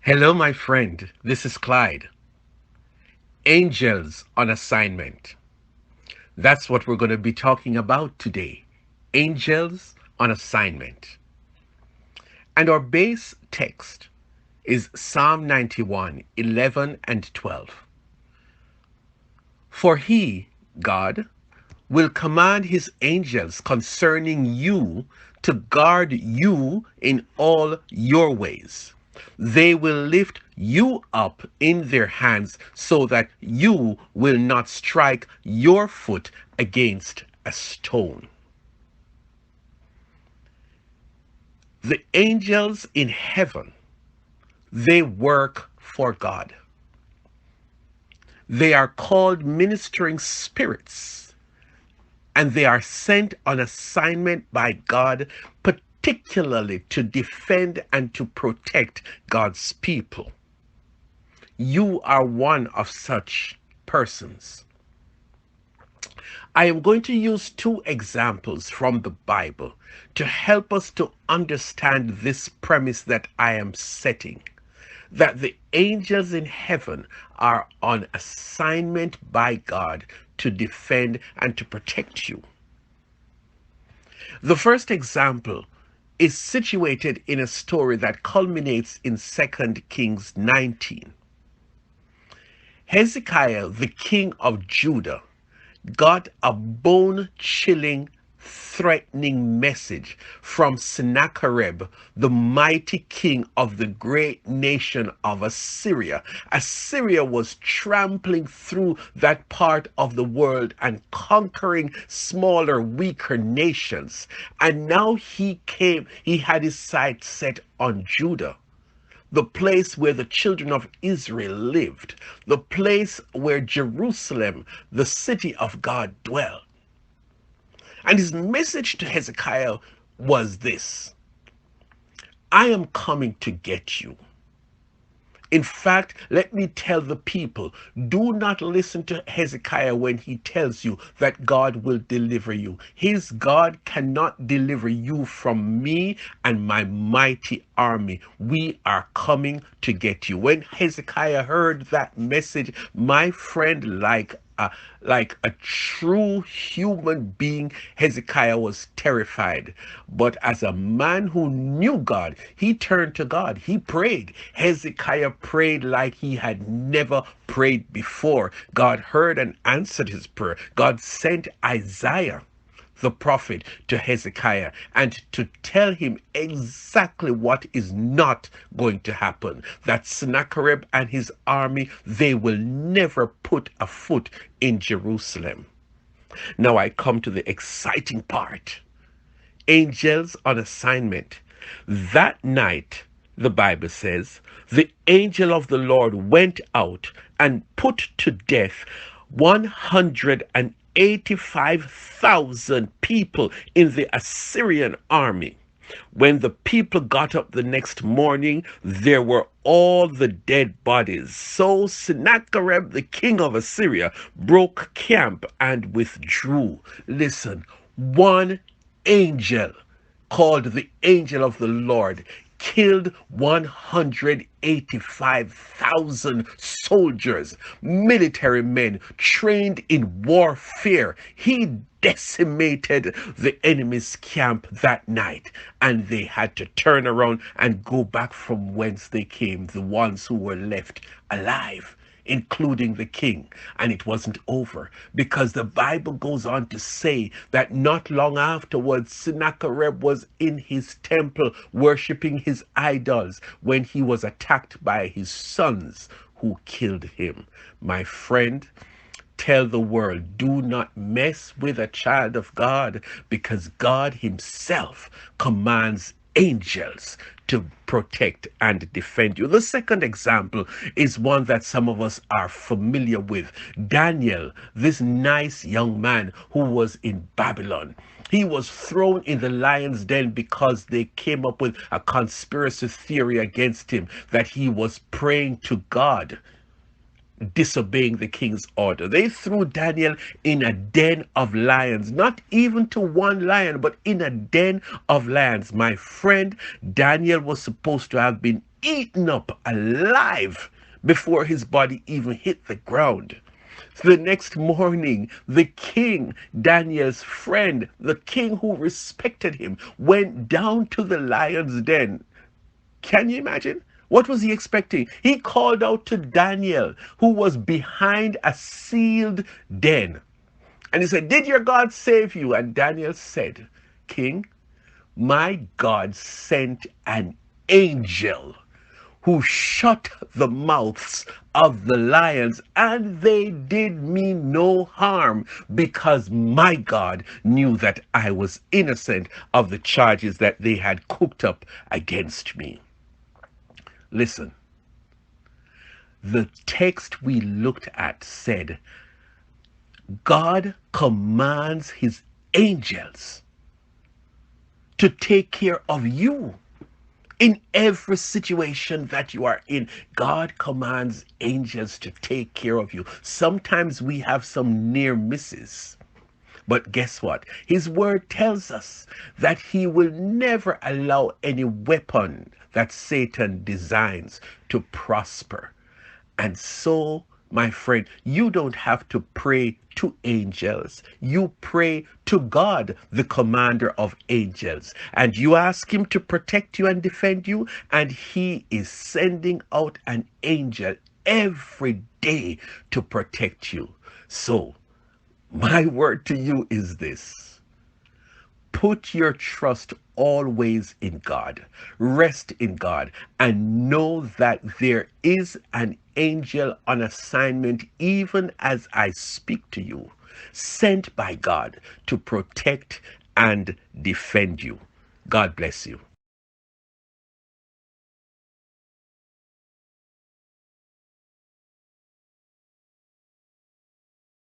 Hello, my friend. This is Clyde. Angels on assignment. That's what we're going to be talking about today. Angels on assignment. And our base text is Psalm 91, 11 and 12. For he, God, will command his angels concerning you to guard you in all your ways. They will lift you up in their hands so that you will not strike your foot against a stone. The angels in heaven, they work for God. They are called ministering spirits, and they are sent on assignment by God, particularly to defend and to protect God's people. You are one of such persons. I am going to use two examples from the Bible to help us to understand this premise that I am setting, that the angels in heaven are on assignment by God to defend and to protect you. The first example is situated in a story that culminates in 2 Kings 19. Hezekiah, the king of Judah, got a bone-chilling, threatening message from Sennacherib, the mighty king of the great nation of Assyria. Assyria was trampling through that part of the world and conquering smaller, weaker nations. And now he had his sights set on Judah, the place where the children of Israel lived, the place where Jerusalem, the city of God, dwelled. And his message to Hezekiah was this: I am coming to get you. In fact, let me tell the people, do not listen to Hezekiah when he tells you that God will deliver you. His God cannot deliver you from me and my mighty army. We are coming to get you. When Hezekiah heard that message, my friend, like a true human being, Hezekiah was terrified. But as a man who knew God, he turned to God. He prayed. Hezekiah prayed like he had never prayed before. God heard and answered his prayer. God sent Isaiah, the prophet, to Hezekiah and to tell him exactly what is not going to happen. That Sennacherib and his army, they will never put a foot in Jerusalem. Now I come to the exciting part. Angels on assignment. That night, the Bible says, the angel of the Lord went out and put to death 185,000 people in the Assyrian army. When the people got up the next morning, there were all the dead bodies. So Sennacherib, the king of Assyria, broke camp and withdrew. Listen, one angel called the angel of the Lord killed 185,000 soldiers, military men trained in warfare. He decimated the enemy's camp that night, and they had to turn around and go back from whence they came, the ones who were left alive, including the king. And it wasn't over, because the Bible goes on to say that not long afterwards, Sennacherib was in his temple worshiping his idols when he was attacked by his sons, who killed him. My friend, tell the world, do not mess with a child of God, because God himself commands angels to protect and defend you. The second example is one that some of us are familiar with. Daniel, this nice young man who was in Babylon. He was thrown in the lion's den because they came up with a conspiracy theory against him that he was praying to God. disobeying the king's order. They threw Daniel in a den of lions, not even to one lion, but in a den of lions. My friend, Daniel was supposed to have been eaten up alive before his body even hit the ground. The next morning, the king, Daniel's friend, the king who respected him, went down to the lion's den. Can you imagine? What was he expecting? He called out to Daniel, who was behind a sealed den. And he said, "Did your God save you?" And Daniel said, "King, my God sent an angel who shut the mouths of the lions, and they did me no harm, because my God knew that I was innocent of the charges that they had cooked up against me." Listen, the text we looked at said, God commands his angels to take care of you. In every situation that you are in, God commands angels to take care of you. Sometimes we have some near misses. But guess what? His word tells us that he will never allow any weapon that Satan designs to prosper. And so, my friend, you don't have to pray to angels. You pray to God, the commander of angels. And you ask him to protect you and defend you. And he is sending out an angel every day to protect you. So, my word to you is this: put your trust always in God. Rest in God and know that there is an angel on assignment, even as I speak to you, sent by God to protect and defend you. God bless you.